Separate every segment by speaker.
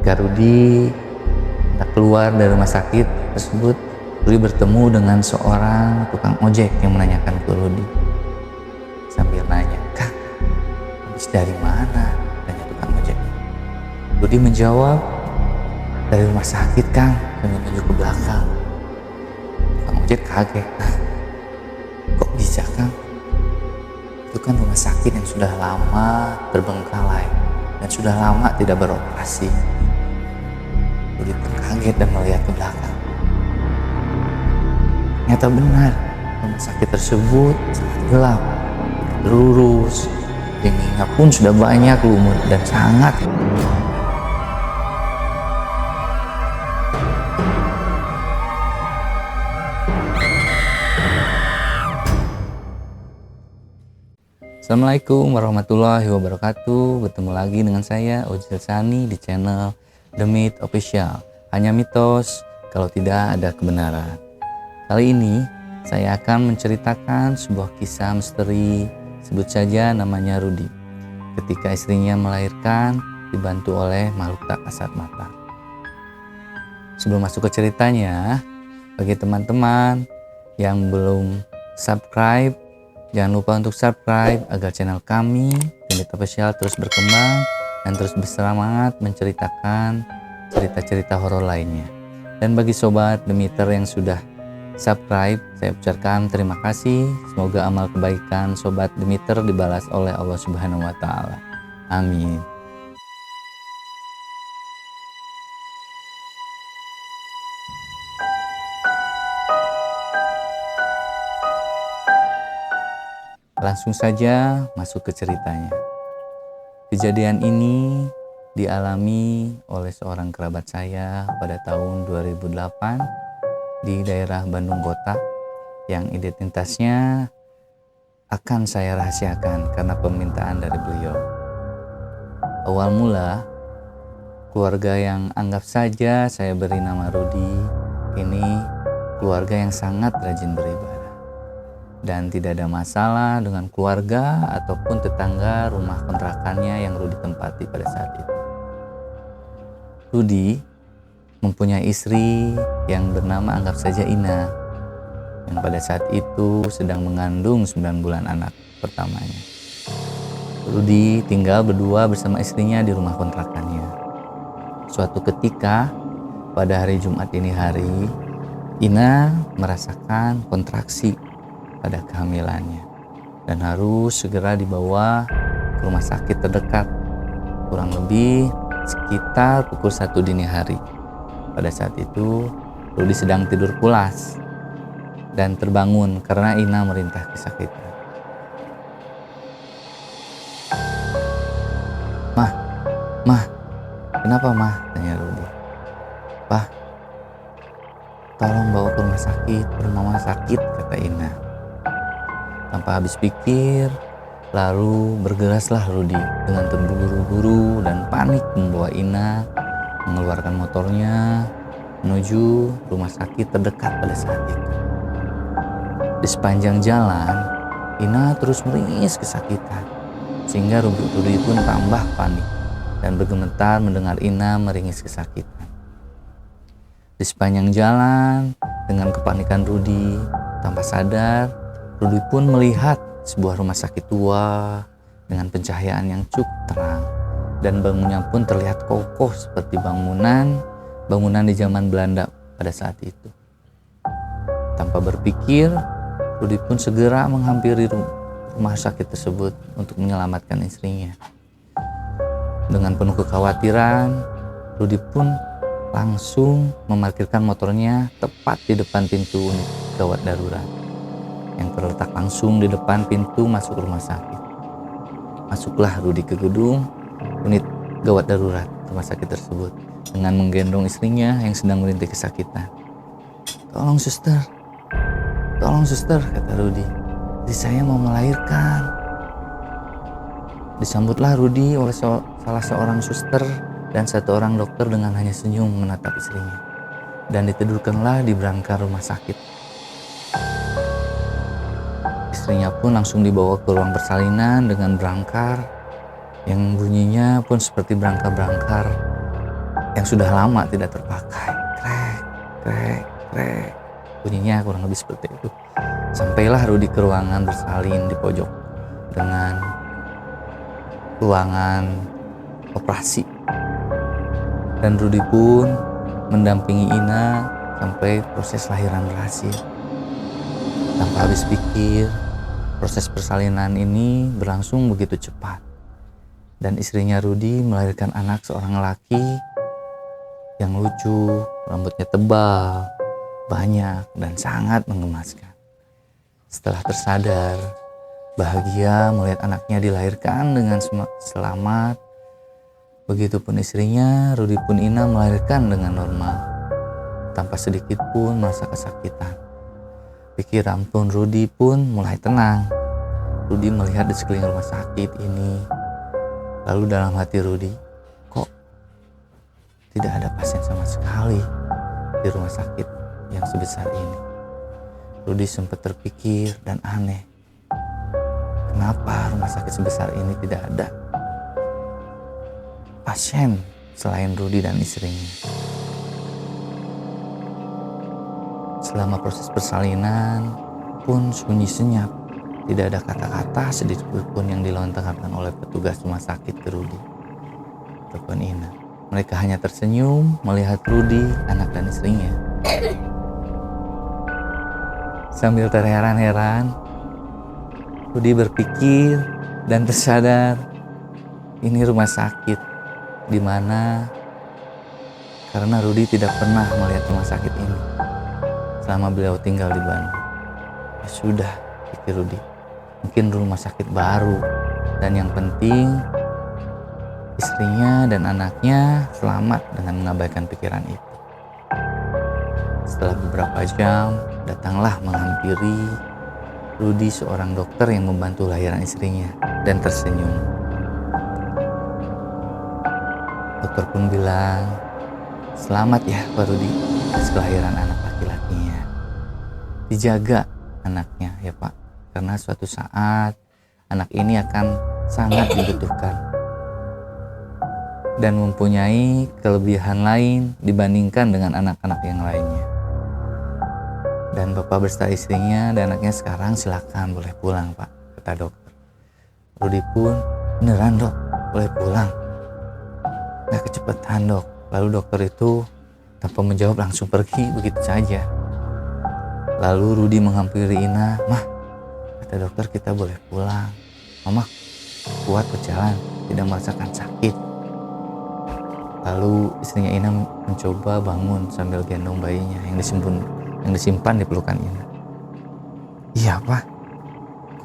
Speaker 1: Rudi hendak keluar dari rumah sakit tersebut, Rudi bertemu dengan seorang tukang ojek yang menanyakan ke Rudi. Sambil nanya, "Kang, habis dari mana?" tanya tukang ojek. Rudi menjawab, "Dari rumah sakit, Kang," sambil menunjuk ke belakang. Tukang ojek kaget. "Kok bisa, Kang? Itu kan rumah sakit yang sudah lama terbengkalai dan sudah lama tidak beroperasi." Rudi pun kaget dan melihat ke belakang. Ternyata benar, rumah sakit tersebut sangat gelap, lurus, dindingnya pun sudah banyak lumut dan sangat. Assalamualaikum warahmatullahi wabarakatuh. Bertemu lagi dengan saya Ojil Sani di channel The Myth Official. Hanya mitos kalau tidak ada kebenaran. Kali ini saya akan menceritakan sebuah kisah misteri, sebut saja namanya Rudi. Ketika istrinya melahirkan dibantu oleh makhluk tak kasat mata. Sebelum masuk ke ceritanya, bagi teman-teman yang belum subscribe, jangan lupa untuk subscribe agar channel kami The Myth Official terus berkembang dan terus bersemangat menceritakan cerita-cerita horor lainnya. Dan bagi sobat The Myther yang sudah subscribe, saya ucapkan terima kasih. Semoga amal kebaikan sobat The Myther dibalas oleh Allah Subhanahu wa taala. Amin. Langsung saja masuk ke ceritanya. Kejadian ini dialami oleh seorang kerabat saya pada tahun 2008 di daerah Bandung Kota, yang identitasnya akan saya rahasiakan karena permintaan dari beliau. Awal mula, keluarga yang anggap saja saya beri nama Rudi ini keluarga yang sangat rajin beribadah. Dan tidak ada masalah dengan keluarga ataupun tetangga rumah kontrakannya yang Rudi tempati pada saat itu. Rudi mempunyai istri yang bernama anggap saja Ina, yang pada saat itu sedang mengandung 9 bulan anak pertamanya. Rudi tinggal berdua bersama istrinya di rumah kontrakannya. Suatu ketika pada hari Jumat dini hari, Ina merasakan kontraksi pada kehamilannya dan harus segera dibawa ke rumah sakit terdekat, kurang lebih sekitar pukul 1 dini hari. Pada saat itu Rudi sedang tidur pulas dan terbangun karena Ina merintah kesakitan. Mah, kenapa mah?" tanya Rudi. "Pak, tolong bawa ke rumah sakit, perut mama sakit," kata Ina. Tanpa habis pikir, lalu bergeraslah Rudi dengan terburu-buru dan panik membawa Ina mengeluarkan motornya menuju rumah sakit terdekat pada saat itu. Di sepanjang jalan, Ina terus meringis kesakitan, sehingga Rudi pun tambah panik dan bergemetar mendengar Ina meringis kesakitan. Di sepanjang jalan, dengan kepanikan Rudi, tanpa sadar, Rudi pun melihat sebuah rumah sakit tua dengan pencahayaan yang cukup terang dan bangunnya pun terlihat kokoh seperti bangunan di zaman Belanda pada saat itu. Tanpa berpikir, Rudi pun segera menghampiri rumah sakit tersebut untuk menyelamatkan istrinya. Dengan penuh kekhawatiran, Rudi pun langsung memarkirkan motornya tepat di depan pintu unit gawat darurat yang terletak langsung di depan pintu masuk rumah sakit. Masuklah Rudi ke gedung unit gawat darurat rumah sakit tersebut dengan menggendong istrinya yang sedang merintih kesakitan. Tolong suster," kata Rudi. "Istri saya mau melahirkan." Disambutlah Rudi oleh salah seorang suster dan satu orang dokter dengan hanya senyum menatap istrinya, dan ditidurkanlah di berangkar rumah sakit. Istrinya pun langsung dibawa ke ruang persalinan dengan berangkar yang bunyinya pun seperti berangkar-berangkar yang sudah lama tidak terpakai. Krek, krek, krek. Bunyinya kurang lebih seperti itu. Sampailah Rudi ke ruangan bersalin di pojok dengan ruangan operasi. Dan Rudi pun mendampingi Ina sampai proses lahiran berhasil. Tanpa habis pikir, proses persalinan ini berlangsung begitu cepat. Dan istrinya Rudi melahirkan anak seorang laki yang lucu, rambutnya tebal, banyak, dan sangat menggemaskan. Setelah tersadar, bahagia melihat anaknya dilahirkan dengan selamat. Begitupun istrinya, Rudi pun Ina melahirkan dengan normal, tanpa sedikit pun merasa kesakitan. Pikiran pun Rudi pun mulai tenang. Rudi melihat di sekeliling rumah sakit ini. Lalu dalam hati Rudi, kok tidak ada pasien sama sekali di rumah sakit yang sebesar ini. Rudi sempat terpikir dan aneh. Kenapa rumah sakit sebesar ini tidak ada pasien selain Rudi dan istrinya? Selama proses persalinan pun sunyi senyap. Tidak ada kata-kata sedikit pun yang dilontarkan oleh petugas rumah sakit ke Rudi ataupun Ina. Mereka hanya tersenyum melihat Rudi, anak dan istrinya. Sambil terheran-heran, Rudi berpikir dan tersadar ini rumah sakit di mana karena Rudi tidak pernah melihat rumah sakit ini selama beliau tinggal di Bandung. Ya sudah, pikir Rudi, mungkin rumah sakit baru, dan yang penting istrinya dan anaknya selamat dengan mengabaikan pikiran itu. Setelah beberapa jam, datanglah menghampiri Rudi seorang dokter yang membantu lahiran istrinya dan tersenyum. Dokter pun bilang, "Selamat ya Pak Rudi atas kelahiran anak laki-lakinya. Dijaga anaknya ya Pak, karena suatu saat anak ini akan sangat dibutuhkan dan mempunyai kelebihan lain dibandingkan dengan anak-anak yang lainnya. Dan Bapak beserta istrinya dan anaknya sekarang silakan boleh pulang Pak," kata dokter. Rudi pun, "Beneran Dok, boleh pulang?" "Nggak kecepatan Dok." Lalu dokter itu tanpa menjawab langsung pergi begitu saja. Lalu Rudi menghampiri Ina, "Mah," kata dokter, "kita boleh pulang. Mama kuat berjalan, tidak merasakan sakit." Lalu istrinya Ina mencoba bangun sambil gendong bayinya yang disimpan di pelukan Ina. "Iya Pak,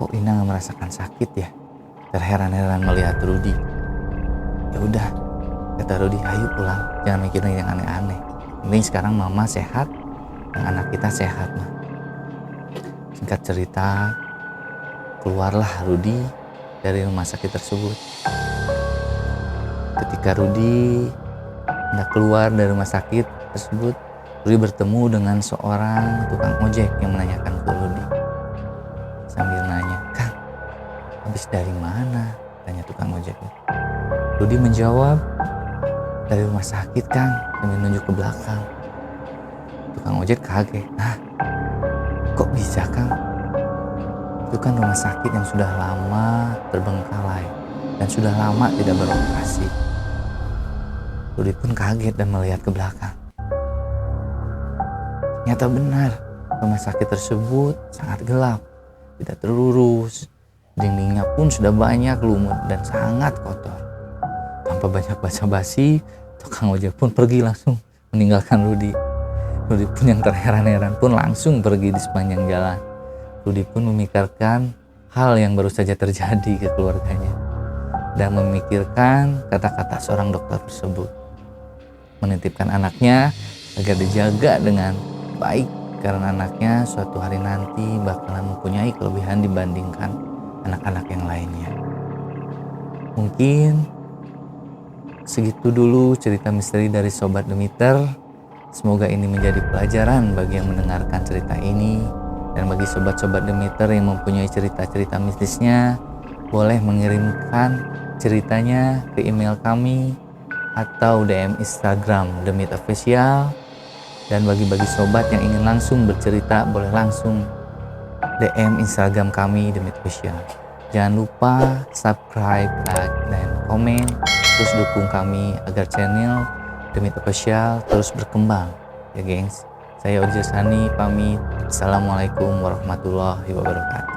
Speaker 1: kok Ina nggak merasakan sakit ya?" Terheran-heran melihat Rudi. "Ya udah," kata Rudi, "ayo pulang, jangan mikirin yang aneh-aneh. Penting sekarang Mama sehat dan anak kita sehat Mah." Singkat cerita, keluarlah Rudi dari rumah sakit tersebut. Ketika Rudi hendak keluar dari rumah sakit tersebut, Rudi bertemu dengan seorang tukang ojek yang menanyakan ke Rudi. Sambil nanya, "Kang, habis dari mana?" tanya tukang ojek. Rudi menjawab, "Dari rumah sakit Kang," sambil menunjuk ke belakang. Tukang ojek kaget. "Hah? Kok bisa Kang? Itu kan rumah sakit yang sudah lama terbengkalai dan sudah lama tidak beroperasi." Rudi pun kaget dan melihat ke belakang. Ternyata benar, rumah sakit tersebut sangat gelap, tidak terurus, dindingnya pun sudah banyak lumut dan sangat kotor. Tanpa banyak basa-basi, tukang ojek pun pergi langsung meninggalkan Rudi. Rudi pun yang terheran-heran pun langsung pergi di sepanjang jalan. Rudi pun memikirkan hal yang baru saja terjadi ke keluarganya dan memikirkan kata-kata seorang dokter tersebut. Menitipkan anaknya agar dijaga dengan baik karena anaknya suatu hari nanti bakalan mempunyai kelebihan dibandingkan anak-anak yang lainnya. Mungkin segitu dulu cerita misteri dari Sobat Demiter. Semoga ini menjadi pelajaran bagi yang mendengarkan cerita ini. Dan bagi sobat-sobat Demiter yang mempunyai cerita-cerita mistisnya, boleh mengirimkan ceritanya ke email kami atau DM Instagram The Meet Official. Dan bagi-bagi sobat yang ingin langsung bercerita, boleh langsung DM Instagram kami The Meet Official. Jangan lupa subscribe, like, dan komen. Terus dukung kami agar channel The Meet Official terus berkembang ya gengs. Saya Oji Sani pamit. Assalamualaikum warahmatullahi wabarakatuh.